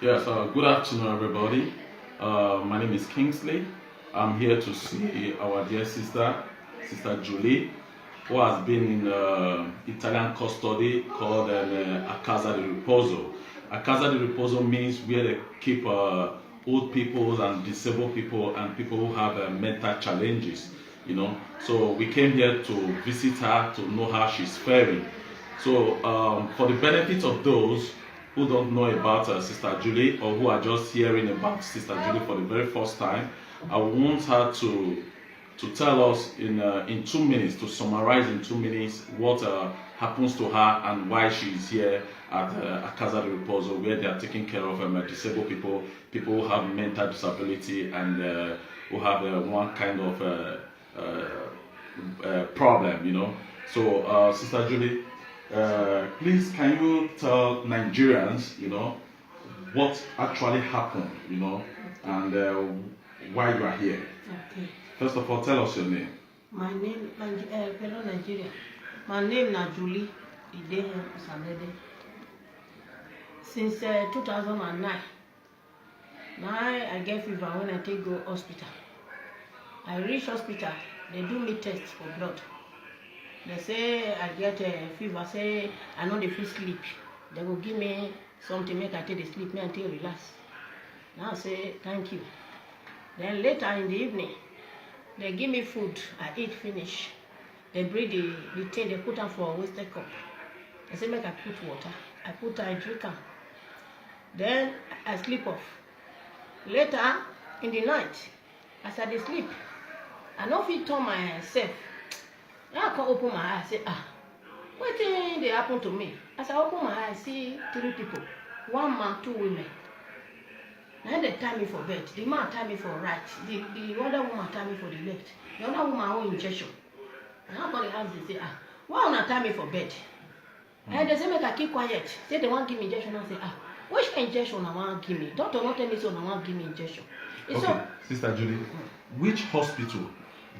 Yes, good afternoon, everybody. My name is Kingsley. I'm here to see our dear sister, Sister Julie, who has been in Italian custody called a Casa di Riposo. A Casa di Riposo means where they keep old people and disabled people and people who have mental challenges, So we came here to visit her to know how she's faring. So for the benefit of those who don't know about Sister Julie or who are just hearing about Sister Julie for the very first time, I want her to tell us in 2 minutes, to summarize in 2 minutes what happens to her and why she is here at Casa di Riposo, where they are taking care of disabled people, people who have mental disability and who have one kind of problem. So, Sister Julie, please, can you tell Nigerians, what actually happened, and why you are here? Okay. First of all, tell us your name. My name, fellow Nigeria. My name is Julie Idehe Usamede. Since 2009, now I get fever when I take go hospital. I reach hospital, they do me test for blood. They say I get a fever, say I know they feel sleep. They will give me something, make I take the sleep, me until relax. Now I say thank you. Then later in the evening, they give me food, I eat finish. They bring the thing, they put am for a wasted cup. They say make I put water. I drink am. Then I sleep off. Later in the night, as I dey sleep, I no fit turn myself. Now I come open my eye, say, wetin dey happen to me? As I open my eye, I see 3 people, 1 man, 2 women. Now they tie me for bed. The man tie me for right. The other woman tie me for the left. The other woman own injection. And I go to the house, they say, why una tie me for bed? And they say make I keep quiet. Say they want give me injection. I say, which injection I want give me? Doctor not tell me so I want give me injection. Okay, so, Sister Julie, which hospital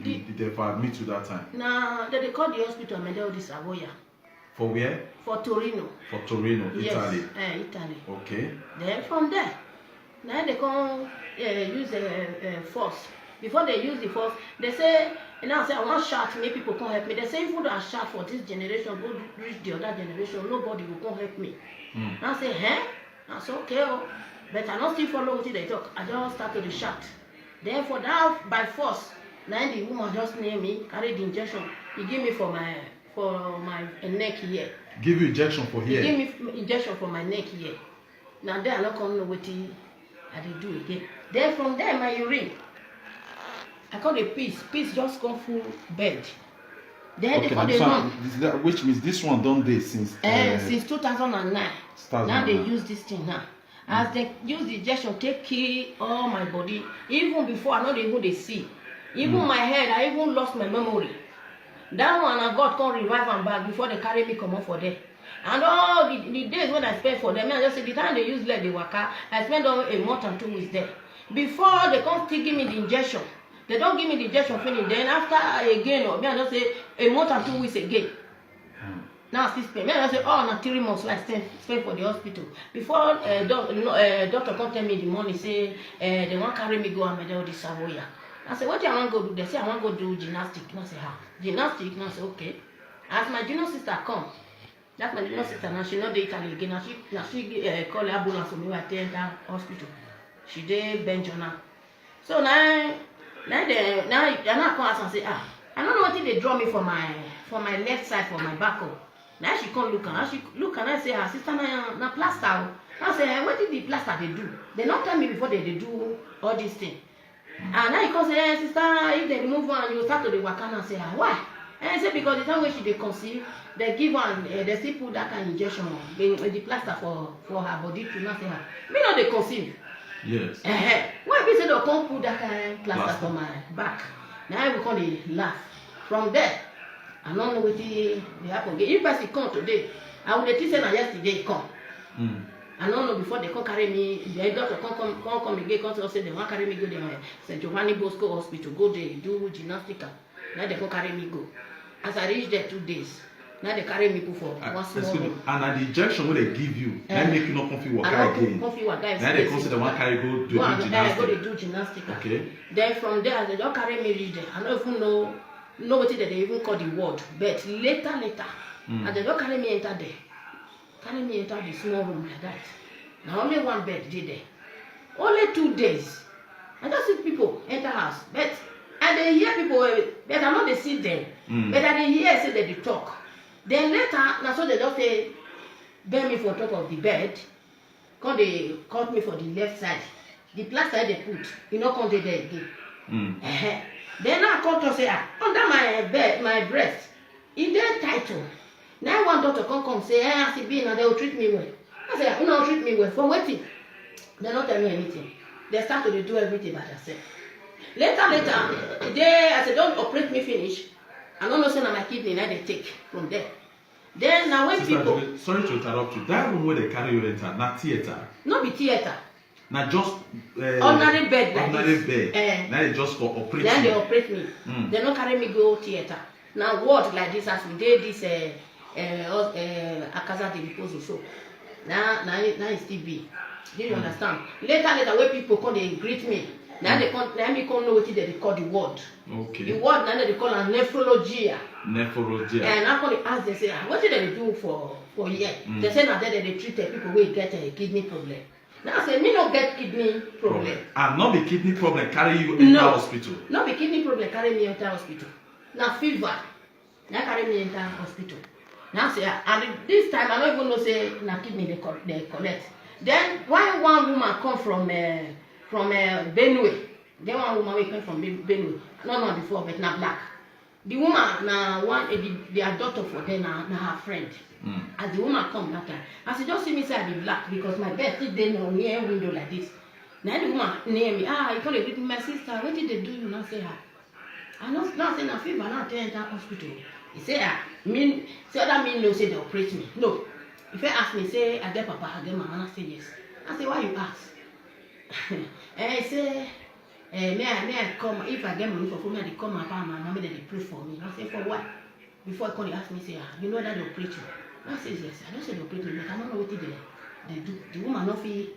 did they admit you that time? Now they call the hospital Medeo di Savoia. For where? For Torino. For Torino, Italy. Yes, Italy. Okay. Then from there, now they come use force. Before they use the force, they say, now say I want shout, make people come help me. They say if I shout for this generation, go reach the other generation, nobody will come help me. Now I say, I say okay, but I don't still follow what they talk. I just start to shout. Then for that by force, now the woman just near me, carry the injection. He give me for my neck here. Give you injection for here? He give me injection for my neck here. Now there I don't come know what I did do again. Then from there my urine, I call the piece just come full bed. Then okay, they call the run. Which means this one done day since 2009. Now they use this thing now. As they use the injection, take kill all my body. Even before I know they see. Even my head, I even lost my memory. That one I God come revive and back before they carry me come up for there. And all the days when I spent for them, I just say the time they use let the waka, I spent a month and 2 weeks there. Before they come still give me the injection. They don't give me the injection finish. Then after again, or me I just say a month and 2 weeks again. Now still spend. Me I just say now 3 months like spend for the hospital. Before doctor come tell me in the morning say they want carry me go Medeo di Savoia. I say, what do I want to go do? They say, I want to go do gymnastics. I say, how? Gymnastics? I say, okay. As my junior sister come, that's my junior sister, now she not the Italy again. Now she call ambulance for me when I take enter hospital. She did Benjona. So now I come ask and say, I don't know what they draw me for my left side, for my back. Now she come look and I say, her sister na plaster. I say, what did the plaster they do? They not tell me before they do all these things. And now you come say, sister, if they remove one, you start to the wakana and say, why? And I say, because the time when she conceive, they give one, they still put that kind of injection, the plaster for her body to not say her. Me not they conceive. Yes. Why people say they can't put that kind of plaster for my back? Now I will come they laugh. From there, I don't know what they happen. If I come today, I would say that yesterday come. I don't know before they come carry me. The doctor come again. Come say they want carry me go there. St. Giovanni Bosco Hospital. Go there, do gymnastics. Now they come carry me go. As I reach there 2 days, Now they carry me go for one small room. And the injection wey they give you, that make you not comfy waka again. Now they consider one carry go do gymnastics. Go do gymnastics. Okay. Then from there, they don't carry me reach there. I don't even know what they even call the word. But later, and they don't carry me enter there. Carry me enter the small room like that. Now only one bed did there. Only 2 days. I just see people enter house. But and they hear people, but I know they see them. But I they hear say that they talk. Then later, now so they just say, bear me for top of the bed. Come they cut me for the left side. The plaster they put, you know, come they there again. Then I come to say, under my bed, my breast, in their title. Now one doctor come say, I see being and they will treat me well. I say, you know, treat me well. For waiting. They not tell me anything. They start to do everything by themselves. Later, I said, don't operate me finish. I don't know say my kidney now they take from there. Then now when Sister, people sorry to interrupt you. That room where they carry you enter, not theater. Not be theater. Now just ordinary bed like ordinary this. bed. Now they just for operation. Then they operate me. They not carry me go theater. Now what like this as we did this Akaza de Riposo so. Now it still be. Did you understand? Later when people come they greet me. Now they come know what they call the word. Okay. The word now they call a nephrologia. Nephrologia. And I come ask they say, what did they do for year? They say now that they treat the people who get a kidney problem. Now I say me not get kidney problem. And not be kidney problem carry you enter hospital. Not be kidney problem carry me enter hospital. Now fever. Now carry me enter hospital. Now say and this time I don't even know say na kidney they collect. Then why one woman come from Benue. Then one woman we came from Benue. Not before, but now black. The woman now one their daughter for them now her friend. As the woman come that time, as she just see me say I be black because my bed still dey near window like this. Now the woman near me, you can't greet my sister. What did they do you now say her? I know now say na fever now they enter hospital. He say that mean no say they operate me. No. If they ask me say I get papa, I get mama, I say yes. I say why you ask? He say may I come if I get money for food, may they come my papa and my mama, they pray for me. I say for what? Before I come, they ask me say you know that they operate you. I say yes. I don't say they operate me, but I don't know what they do. The woman not feel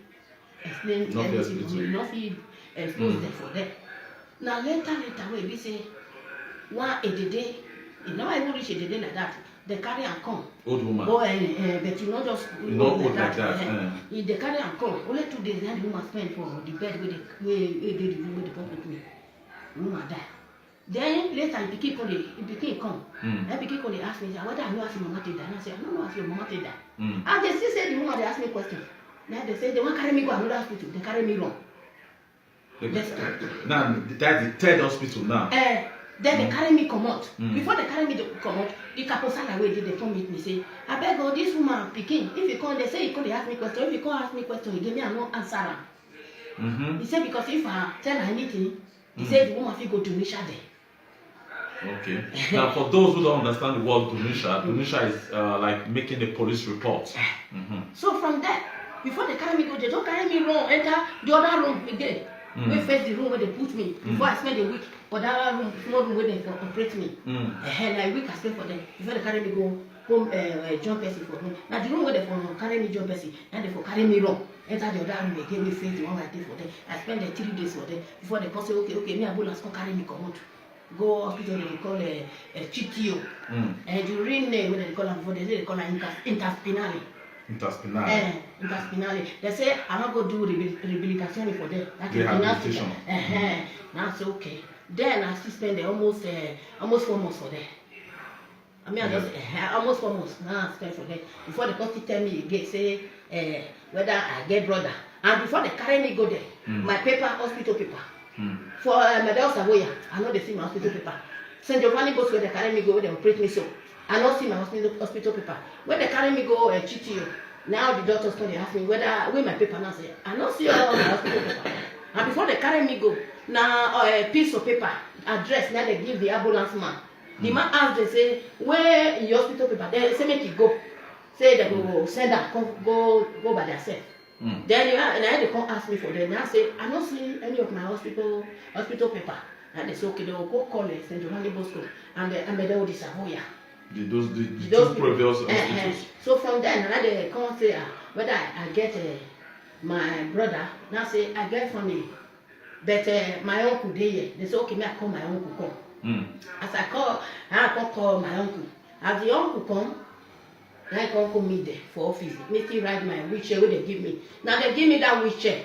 explain everything to me, not feel expose them for them. Now later when we say one a day, you never even reach a day like that. They carry and come. Old woman. But you not just not old like that. If they carry and come, only 2 days then the woman spend for the bed where they come with me. The woman die. Then later the pikin come. Then pikin come they ask me, whether I know ask your mama to die. And I say, I don't know ask your mama to die. And they still say the woman they ask me question. Then they say they want carry me go another hospital. They carry me wrong. Now that's the third hospital now. Then they carry me come out. Before they carry me come out, the Kaposala way they come meet me say, I beg God, this woman picking. If you come, they say you come, they ask me question. If you come ask me question, he give me a no answer. He said because if I tell her anything, he said the woman will go to Nisha there. Okay. Now for those who don't understand the word Dunisha is like making a police report. So from there, before they carry me go, they don't carry me wrong, enter the other room again. We face the room where they put me before I spend a week. But that room, small room where they operate me. Like week I spend for them. Before they carry me go home, John Percy for me. Now the room where they for carry me John Percy, and they for carry me wrong. Enter the other room again, we face the one I did for them. I spend 3 days for them. Before they come say, okay, me ambulance come carry me come out. Go hospital they call CTO. And the real name when they call them before they call them interspinal. Interspinal. They say I'm not going to do rehabilitation for them. That is rehabilitation. Now it's okay. Then I still spend almost 4 months for them. I mean, I just almost 4 months. Now I spend for them. Before they come to tell me again, say whether I get brother. And before they carry me go there, my paper, hospital paper. For Madame Savoya, I know they see my hospital paper. St. Giovanni goes where they carry me go, where they operate me so. I don't see my hospital paper. When they carry me go CTO, now the doctors come they ask me where my paper now say, I don't see all my hospital paper. And before they carry me go, now a piece of paper, address, now they give the ambulance man. The man ask, they say, where in your hospital paper? They say make it go. Say they go send her, go by themselves. Then they come ask me for them. Now I say, I don't see any of my hospital paper. And they say, okay, they will go call St. Giovanni Bosco and Amedeo di Savoia. Those two previous hospitals. So from then, now they come say whether I get my brother. Now say I get from the, but my uncle dey here. They say okay, me I call my uncle come. As I call my uncle. As the uncle come, now I come meet there for office. Me still ride my wheelchair wey they give me. Now they give me that wheelchair.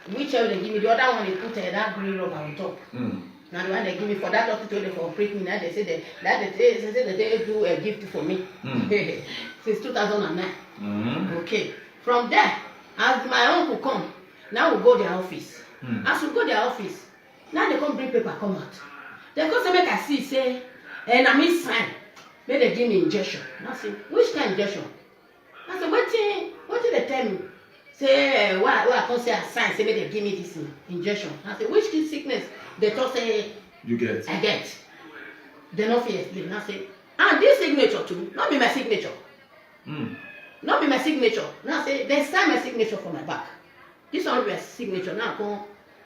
Wheelchair they give me. The other one they put that green rubber on top. Now the one they give me for that hospital they for operate me. Now they say they do a gift for me. Since 2009. Okay. From there, as my uncle come, now we go their office. As we go their office, now they come bring paper come out. They come say make I see say, and I mean sign. Make they give me injection. Now I say which kind of injection? I say what did they tell me? Say why I come say I sign say make they give me this injection. I say which sickness? They talk say you get. I get. They no fit explain. I say this signature too, not be my signature. Not be my signature. Now I say they sign my signature for my back. This one be my signature. Now I come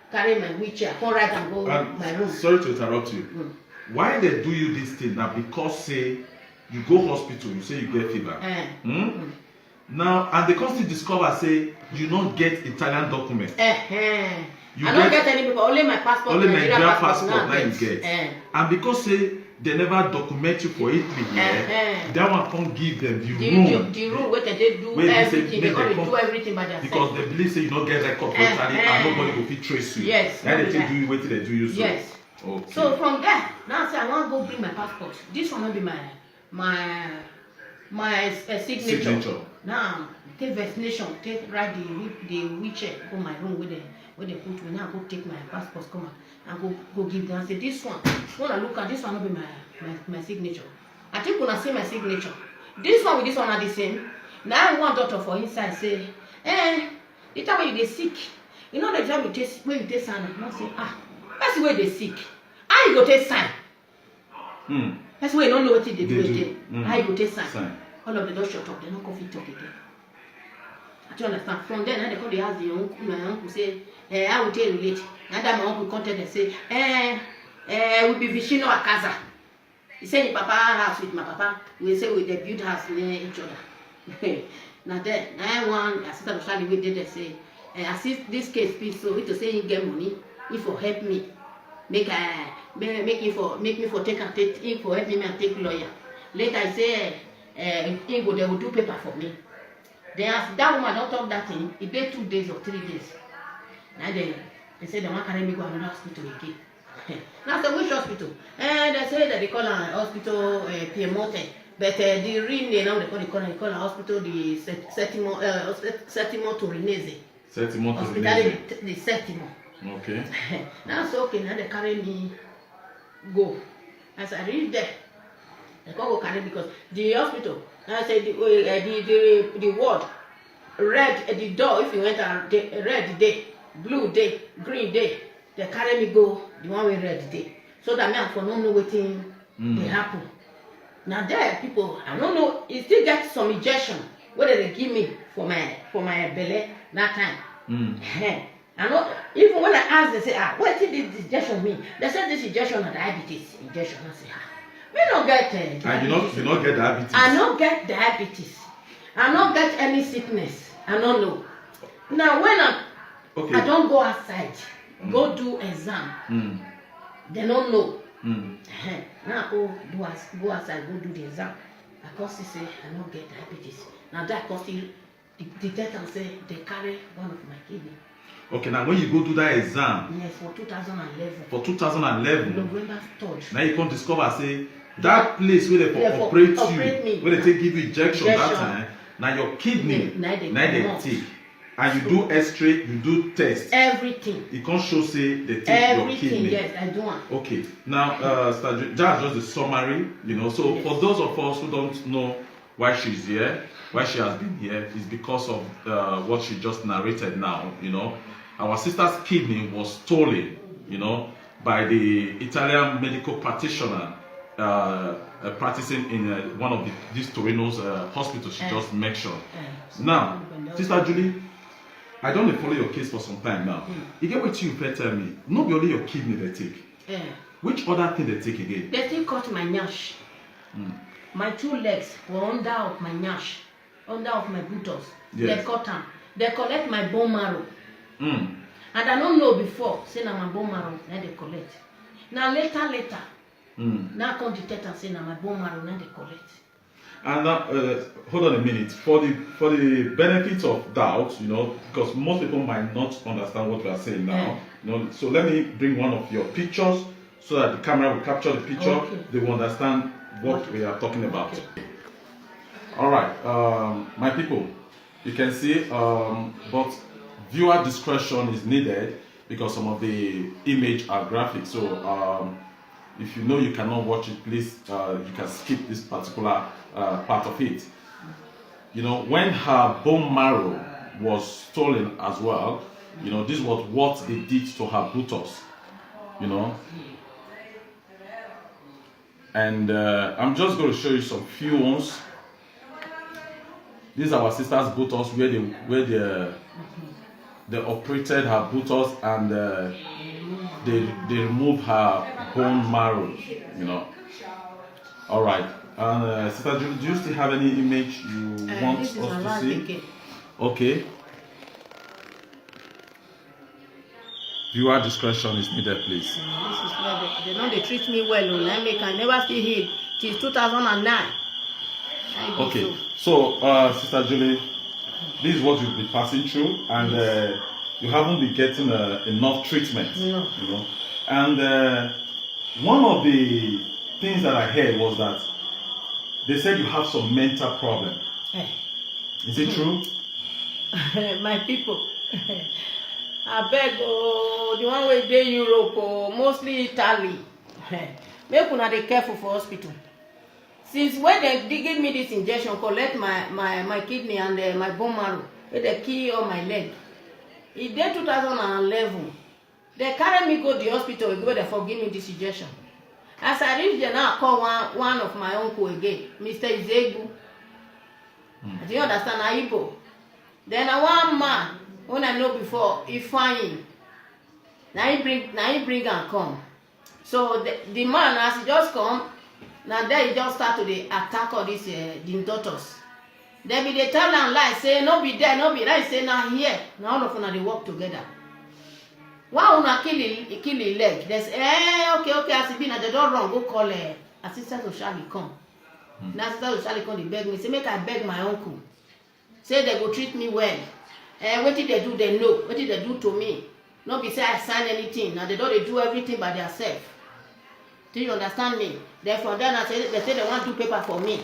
carry my wheelchair, come ride and go my room. Sorry to interrupt you. Why they do you this thing now? Because say you go hospital, you say you get fever. Now and they constantly discover say you don't get Italian document. I don't get any people, only my passport. Only Nigerian passport now you get. And because say they never document you for Italy here, that one can't give them the room where they do everything. They can't do everything by themselves. Because they believe say you don't get record for Italy and nobody will fit trace you. Yes. Then they do you wait till they do you so. Yes. Okay. So from there, now I say I want to go bring my passport. This one will be my signature. Now take vaccination, take write the wheelchair, go my room where they put me. Now go take my passport, come out and go give them. I say this one, when I look at this one will be my signature. I think when I see my signature, this one with this one are the same. Now one doctor for inside say, the time when you get sick, you know the job you take when you take sign. I say that's the way they sick. How you go take sign? That's why you don't know what they do again. How you go take sign? All of the doors shut up. They don't go fit talk again. Do you understand? From then, they come they ask the uncle. My uncle say, "I will tell you later." And then my uncle contact and say, "We be Vicino Akaza." He say, "Your papa house with my papa." We say we dey build house near each other. Now then, I want assistant of Charlie. We did they say, "Assist this case, please." So we to say he get money, he for help me. Make me for take him for help me and take lawyer. Later I say they will do paper for me. Then as that woman don't talk that thing, it take 2 days or 3 days. Now they say they want to carry me go another hospital again. Now I say which hospital? They say that they call a hospital Piemonte, but the real name now they call a hospital the Settimo Torinese. Settimo Torinese. Hospital the Settimo. Okay. Now it's okay. Now they carry me go. As I reach there, they can't go carry because the hospital. I said the ward red at the door. If you enter red day, blue day, green day, they carry me go the one with red day. So that me for no know wetin dey happen. Now there people I don't know. It still get some injection whether they give me for my belly that time. I know, even when I ask, they say, what did this injection mean? They said this injection is diabetes injection. I say, we don't get diabetes. And you don't get diabetes? I don't get diabetes. I don't get any sickness. I don't know. Now, when I don't go outside, go do exam, they don't know. Now, go outside, go do the exam. Because they say, I don't get diabetes. Now, that because the doctor say, they carry one of my kidney. Okay, now when you go do that exam, yes, for 2011. For 2011, November 3rd. Now you can discover say that place where they operate you, where they take give you injection that time. Now your kidney, now they take, and you do X-ray, you do test. Everything. You can't show say they take your kidney. Yes, I do. Okay, now that's just the summary, you know. So yes. For those of us who don't know why she's here, why she has been here, is because of what she just narrated now, you know. Our sister's kidney was stolen, you know, by the Italian medical practitioner practicing in one of these Torino's hospitals she just mentioned. Now, Sister Julie, I don't follow your case for some time now. You get what you tell me. Not only your kidney they take. Which other thing they take again? They still cut my nyash. My 2 legs were under of my nyash, under of my buttocks. Yes. They cut them. They collect my bone marrow. Mm. And I don't know before, say na my bone marrow, now they collect. Now later, now come detect and say na my bone marrow, now they collect. And hold on a minute. For the benefit of doubt, because most people might not understand what we are saying now. So let me bring one of your pictures so that the camera will capture the picture. Okay. They will understand what we are talking about. Okay. All right, my people, you can see, but viewer discretion is needed because some of the image are graphic. So if you know you cannot watch it, please you can skip this particular part of it. When her bone marrow was stolen as well, this was what they did to her buttocks. And I'm just going to show you some few ones. These are our sister's buttocks where they operated her buttocks and they removed her bone marrow. All right. And Sister Julie, do you still have any image you want us to see? Again. Okay. Viewer discretion is needed, please. This is where they know they treat me well. I never see heal till 2009. Okay. So, Sister Julie, this is what you've been passing through, and you haven't been getting enough treatment. No. And one of the things that I heard was that they said you have some mental problem. Is it true? My people, I beg, the one way dey Europe, mostly Italy. Make una dey careful for hospital. Since when they give me this injection, collect my kidney and my bone marrow, they kill all my leg. In day 2011, they carry me go the hospital, go there for give me this injection. As I reach there now, I call one of my uncle again, Mr. Izegu. Do you understand? Aibo. Then one man, when I know before, he find. Now he bring and come. So the man, as he just come, now there he just start to attack all these the daughters. They tell them lie, say no be there, no be right, say now here. Now all of them they work together. One una kill his leg. They say, okay, as it be, now they don't run, go call assistant to Charlie come. Now assistant to Charlie come, they beg me, say make I beg my uncle. Say they go treat me well. What did they do? They know. What did they do to me? Not be say I sign anything. Now they don't do everything by themselves. Do you understand me? Therefore, then they say they want to do paper for me.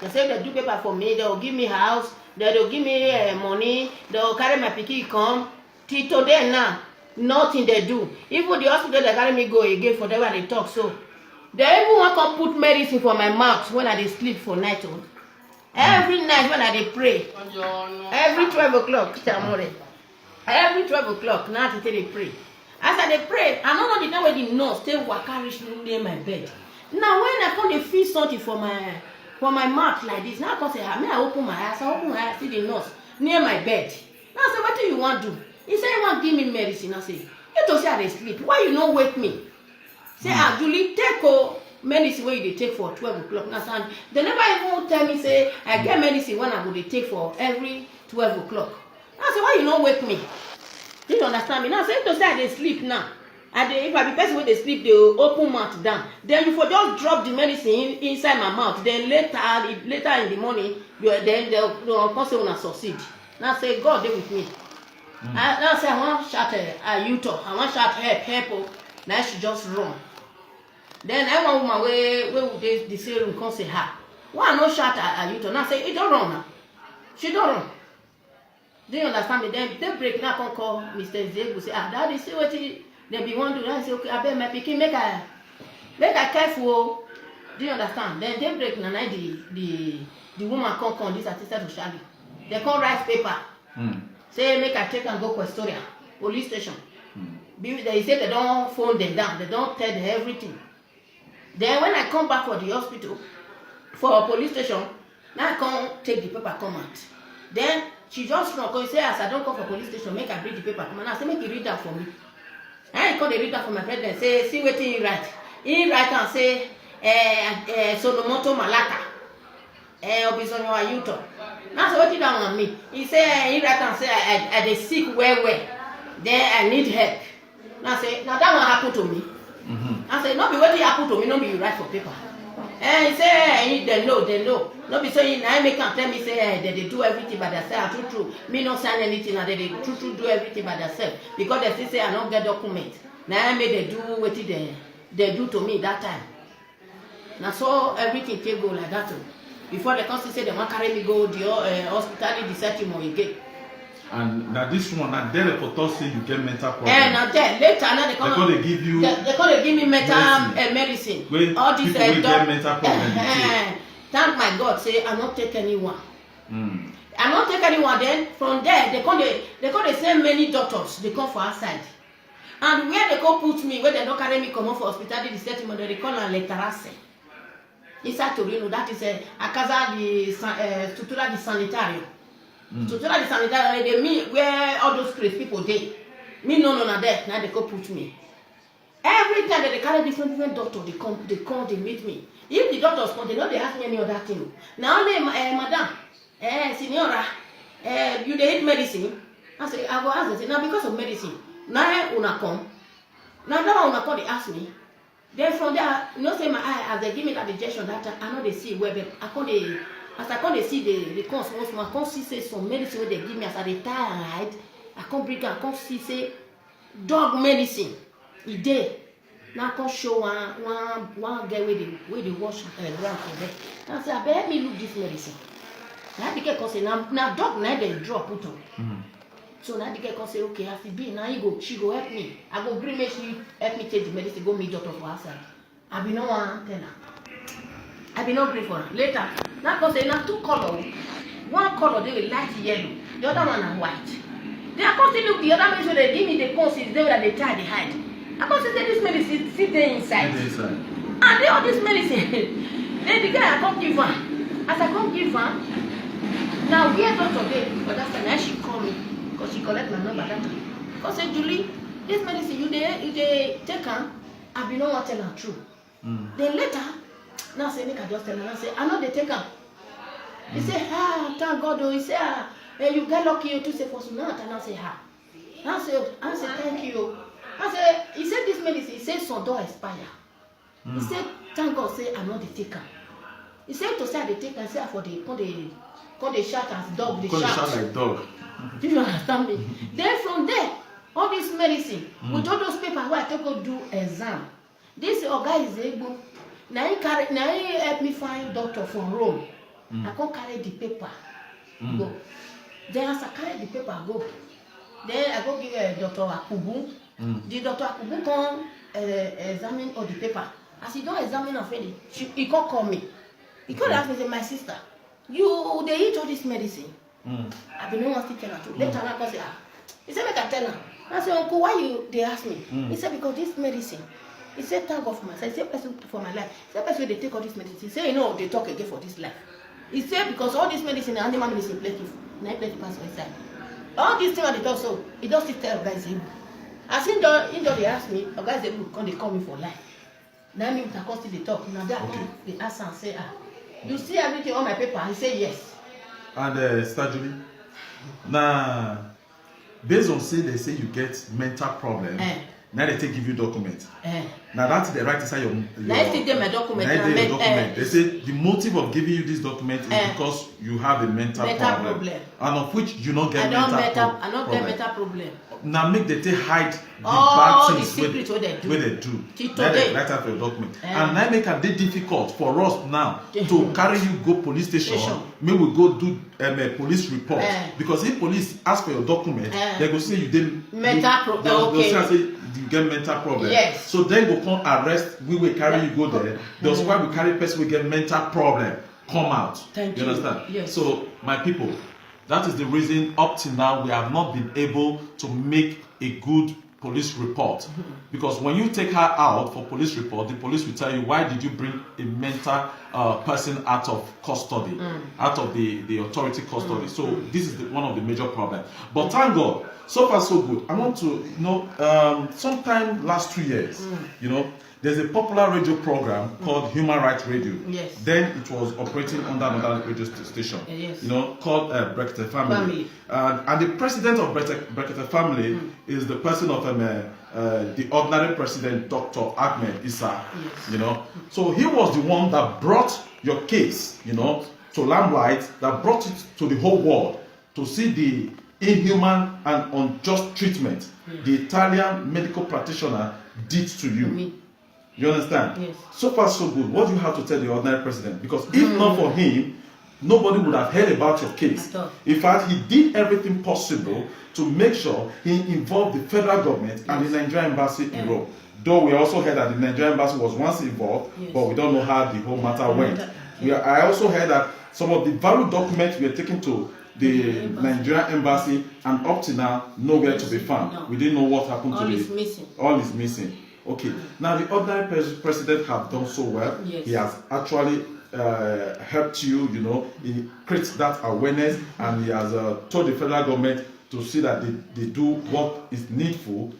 They say they do paper for me. They will give me house. They will give me money. They will carry my pikin come. Till today now. Nothing they do. Even the hospital they carry me go again for them when they talk so. They even want to put medicine for my mouth when I sleep for night. Every night when I pray. Every 12 o'clock. Every 12 o'clock now they pray. As I pray, I don't know the time where the nurse stay waka reach near my bed. Now when I come to feel something for my mouth like this, now I come say, may I open my eyes? I open my eyes, see the nurse near my bed. Now I say, what do you want to do? He said, you want to give me medicine. I say, you don't say I sleep. Why you not wake me? Say, Julie, take medicine where you take for 12 o'clock. Now, they never even tell me, say, I get medicine when I go to take for every 12 o'clock. I say, why you not wake me? Do you understand me? Now, say, you don't say I sleep now. If I be person when they sleep, they will open mouth down. Then you for just drop the medicine inside my mouth. Then later in the morning, they'll come say when I succeed. Now say, God, they with me. Now say I want shout Utah. I want shout help. Now she just run. Then I want woman where would the serum come say her. Why no shout Utah? Now say it don't run now. She don't run. Do you understand me? Then they break now come call Mr. Zegu say daddy see what they be want to do. I say okay, I bet my pikin make I careful. Do you understand? Then they break now the woman come this assistant to Charlie. They come write paper. Say make I take and go Questoria police station. They say they don't phone them down. They don't tell them everything. Then when I come back for the hospital, for a police station, now I come take the paper come out. Then she just run because say as I don't come for police station, make I read the paper come out. I say make you read that for me. I come they read that for my friend and say see what he write. He write and say Solomoto Malata, Obisonyo Ayuto. That's what he done on me. He say he write and say I dey sick well. Then I need help. Now say now that one happen to me. I say no be what happen to me, no be you write for paper. He say they know. No be saying I make am tell me say they do everything by themselves. True. Me no sign anything and they true do everything by themselves because they still say I don't get document. Now I make they do what they do to me that time. Now so everything take go like that. Before they come say they want carry me go the hospital, they set him again. And now this one, now they report say you get mental problem. Now there later now they come. They give you. They come give me mental medicine. All these people will get mental problem. Thank my God, say I not take anyone. I not take anyone. Then from there they come send many doctors. They come for outside. And where they go put me, where they don't carry me come off for hospital, they set him. They call am Letarase. Inside Torino, that is a casa di struttura di sanitario. Struttura di sanitario, they mean where all those crazy people dey. Me no there. Now they go put me. Every time that they carry different doctors, they meet me. If the doctors come, they don't ask me any other thing. Now only madam, signora, you dey eat medicine? I say I go ask them. Now because of medicine, now una come. Now that one una come, they ask me. Then from there, you know, say my eye, as they give me that injection that time, I know they see where I can't see the cons once more. I can't see say some medicine where they give me as I retire and hide. I can't bring I can't see say dog medicine. It dey. Now I can't show one guy where they wash ground for there. Now I say, I better help me look this medicine. Now the guy can say now dog now they draw put on. So now the girl can say, okay, as it be, now she go help me. I go bring me, she help me take the medicine, go meet doctor for outside. I be no one tell her. I be no green for her. Later, now because say now two color. One color they will light yellow, the other one are white. They are constantly look the other medicine they give me the course is there that they try to hide. I consider this medicine sit there inside. And they all this medicine. Then the guy I come give her. As I come give her, now where doctor dey? But that's the night she call me. Because she collect my number that time. Because say Julie, this medicine you dey take her, I be no want tell her true. Then later, now say make I just tell her. I say I know they take her. He say thank God though. He say you get lucky you to say for tonight. And I say I say thank you. I say he said this medicine. He said some don't expire. He said thank God say I know they take her. He said to say they take her. Say for the call they shout as dog. They shout like dog. Do you understand me? Then from there, all this medicine, with all those papers where I take go do exam, this guy is able. Now he help me find doctor from Rome. I can't carry the paper. Go. Then as I carry the paper, go. Then I go give Dr. Akubu. The Dr. Akubu come examine all the paper. As he don't examine of it, he can't call me. He can't ask me, say, my sister, they eat all this medicine. I been no one still tell her to. Later I say, he said, make I tell her. I said, Uncle, why they ask me? He said, because this medicine. He said, thank God for my life. He said, person for my life. He said, person they take all this medicine. He said, you know, they talk again for this life. He said, because all this medicine, animal medicine, plenty, plenty pass inside. All these things they talk so, he does still tell guys able. As in they ask me, guys able come they call me for life. Now me with a cost they talk. Now they ask and say, you see everything on my paper? He said yes. And Julie, now based on say they say you get mental problem, now they take give you document. Now that's the right inside your now they take my document. They say the motive of giving you this document is because you have a mental problem, and of which you don't get I don't get mental problem. Now make they take hide the all bad things the secrets what they do. Now they write out your document, and now make it difficult for us now to carry you go police station. May we go do a police report because if police ask for your document, they go say you didn't mental problem. They say you get mental problem. Yes. So then go come arrest. We will carry you go there. That's why we carry person we get mental problem come out. Thank you understand? Yes. So my people, that is the reason up to now we have not been able to make a good police report. Because when you take her out for police report, the police will tell you, why did you bring a mental person out of custody, out of the authority custody? So this is one of the major problems. But thank God, so far so good. I want to, sometime last 2 years, there's a popular radio program called Human Rights Radio. Yes. Then it was operating under another radio station, Yes. called Brekete Family. And the president of Brekete Family is the person of the ordinary president, Dr. Ahmed Issa. Yes. So he was the one that brought your case, to limelight, that brought it to the whole world to see the inhuman and unjust treatment the Italian medical practitioner did to you. You understand? Yes. So far, so good. What do you have to tell the ordinary president? Because if not for him, nobody would have heard about your case. In fact, he did everything possible to make sure he involved the federal government and the Nigerian embassy in Rome. Though we also heard that the Nigerian embassy was once involved, but we don't know how the whole matter went. I also heard that some of the valid documents were taken to the Nigerian embassy, and up to now, nowhere to be found. We didn't know what happened to missing. All is missing. Okay. Now the ordinary president have done so well. Yes. He has actually helped you, he creates that awareness, and he has told the federal government to see that they do what is needful,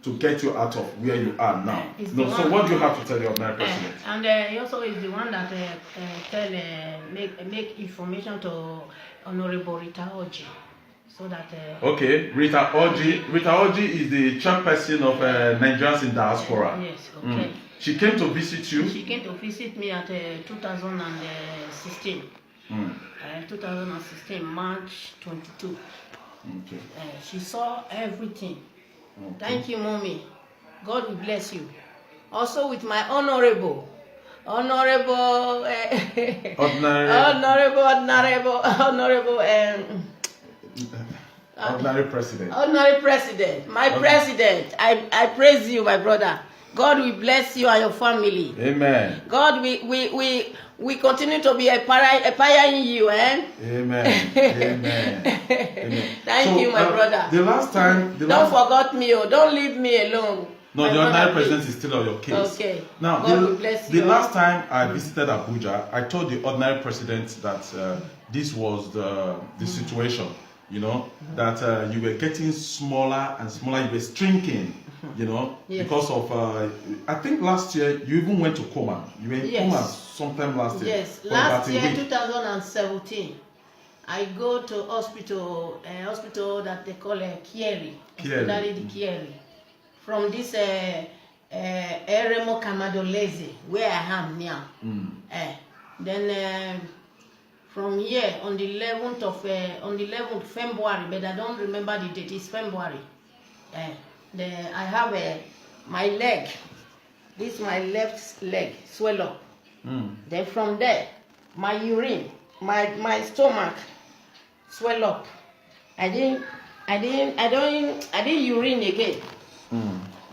to get you out of where you are now. So what do you have to tell the ordinary president? And he also is the one that make information to Honorable Rita Oji, so that. Okay, Rita Oji is the chairperson of Nigerians in diaspora. Yes. Okay. She came to visit you. She came to visit me at 2016. 2016 March 22. Okay. She saw everything. Okay. Thank you, Mommy. God will bless you. Also with my honorable Ordinary president. Ordinary president. My president. I praise you, my brother. God will bless you and your family. Amen. God, we continue to be a pioneer in you, eh? Amen. Amen. Amen. Thank you, my brother. The last time. Don't forget me, don't leave me alone. No, the ordinary president is still on your case. Okay. Now, God will bless you. The last time I visited Abuja, I told the ordinary president that this was the situation, that you were getting smaller and smaller, you were shrinking, yes. Because of, I think last year you even went to coma. You were in coma sometime last year. Yes, last year, 2017. I go to hospital that they call Kieri. Kieri. From this Eremo Kamadolese, where I am now. Then from here on the 11th of February, but I don't remember the date. It's February. Then I have my leg. This my left leg swell up. Then from there, my urine, my stomach swell up. I didn't urine again.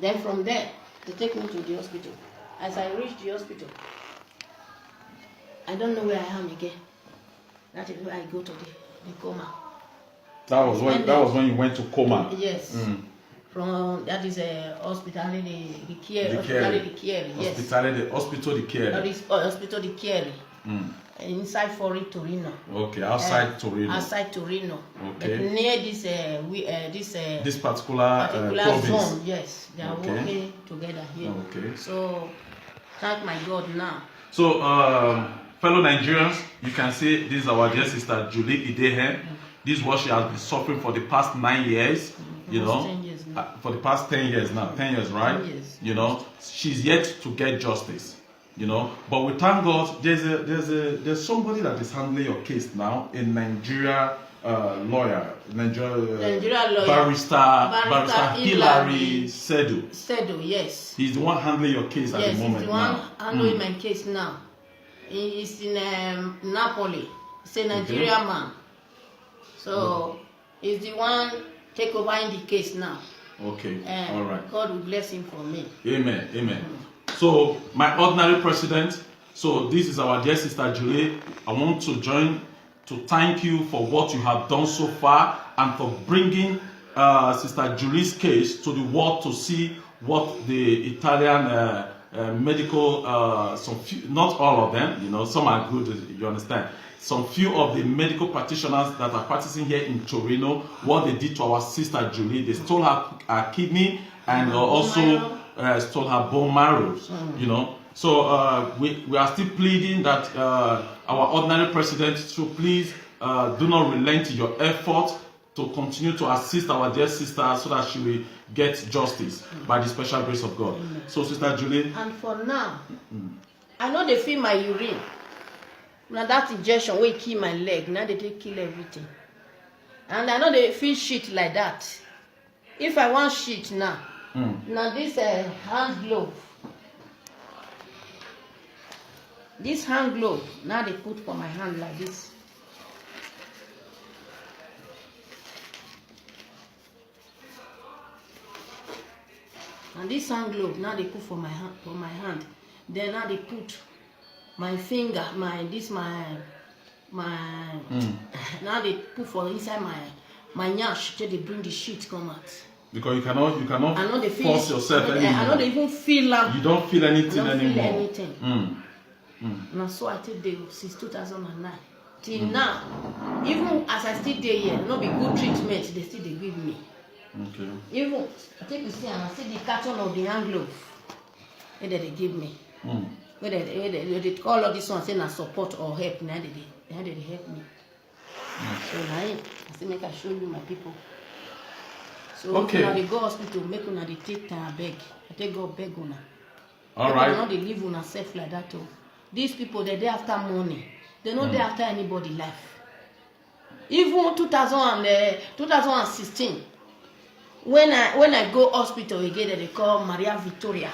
Then from there, they take me to the hospital. As I reach the hospital, I don't know where I am again. That is where I go to the coma. That was when you went to coma. Yes. From that is a hospitality the care. Yes. Hospital the care. Hospital the care. Inside Fori Torino. Okay, outside Torino. Outside Torino. Okay. But near this particular zone, yes, they are working together here. Okay. So thank my God now. So fellow Nigerians, you can see this is our dear sister Julie Idehe. This is what she has been suffering for the past 9 years. 10 years now. For the past 10 years now. 10 years, right? 10 years. She's yet to get justice. But we thank God there's somebody that is handling your case now, a Nigeria lawyer, barrister Hilary Sedu. Sedu, yes. He's the one handling your case at the moment. Yes, he's the one handling my case now. He's in Napoli. He's a Nigerian man. So he's the one take over in the case now. Okay. All right. God will bless him for me. Amen. Amen. So, my ordinary president, so this is our dear sister Julie. I want to join to thank you for what you have done so far and for bringing Sister Julie's case to the world to see what the Italian medical, not all of them, some are good, you understand. some few of the medical practitioners that are practicing here in Torino, what they did to our sister Julie. They stole her kidney and also stole her bone marrow, you know. So we are still pleading that our ordinary president should please do not relent in your effort to continue to assist our dear sister so that she will get justice by the special grace of God. So, Sister Julie. And for now, I know they feel my urine. Now that injection will kill my leg. Now they take kill everything. And I know they feel shit like that. If I want shit now, now this hand glove. This hand glove, now they put for my hand like this. And this hand glove, now they put for my hand. Then now they put my finger, now they put for inside my nyash till they bring the shit come out. Because you cannot force yourself anymore. I don't even feel like you don't feel anything anymore. Feel anything. And so I take the since 2009 till now. Even as I still there here, not be good treatment, they still they give me. Okay. Even I take the see and I see the carton of the hand glove that they give me. Where they call all this one saying support or help. Now they help me. So now I still make I show you my people. So okay. Now they go hospital, make una they take time beg. I take go beg una. All right. Now they live on self like that too. These people they after money. They not there after anybody life. Even 2016. When I go hospital again, they call Maria Victoria.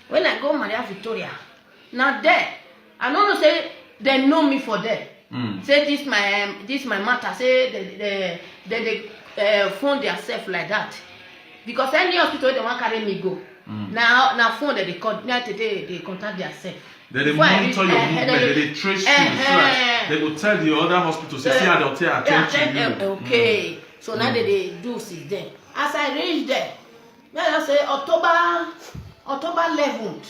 When I go Maria Victoria, now there, I don't say they know me for that. Say this my matter. Say they phone themselves like that. Because any hospital they want carry me go. Now phone that they call now they contact themselves. They monitor your movement, they trace you. They will tell the other hospitals, see how they'll attend to you. Okay. So now they do since then. As I reach there, may I say October 11th,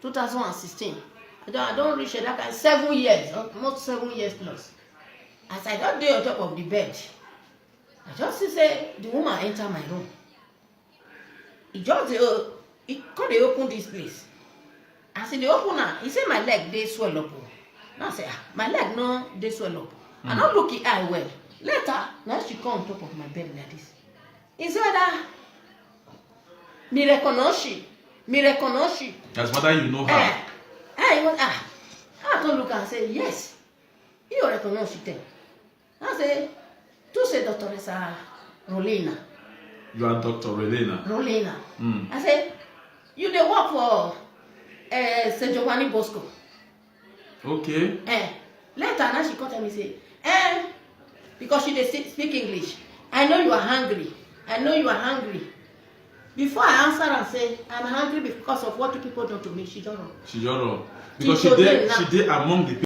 2016. I don't reach that kind 7 years, almost 7 years plus. As I got there on top of the bed, I just see say the woman enter my room. He just he come they open this place. I see the opener, he say my leg they swell up. Now I say my leg no they swell up. I don't look it eye well. Later, now she come on top of my bed like this. He said that me recognize. That's whether you know her. I don't look and say yes. You recognize them. I say, tu say Dr. Rolena. You are Dr. Rolena. I say, you dey work for St. Giovanni Bosco. Okay. Later now she come tell me say, because she dey speak English. I know you are hungry. Before I answer and say, I'm hungry because of what people do to me, she don't know. Because she did among the people.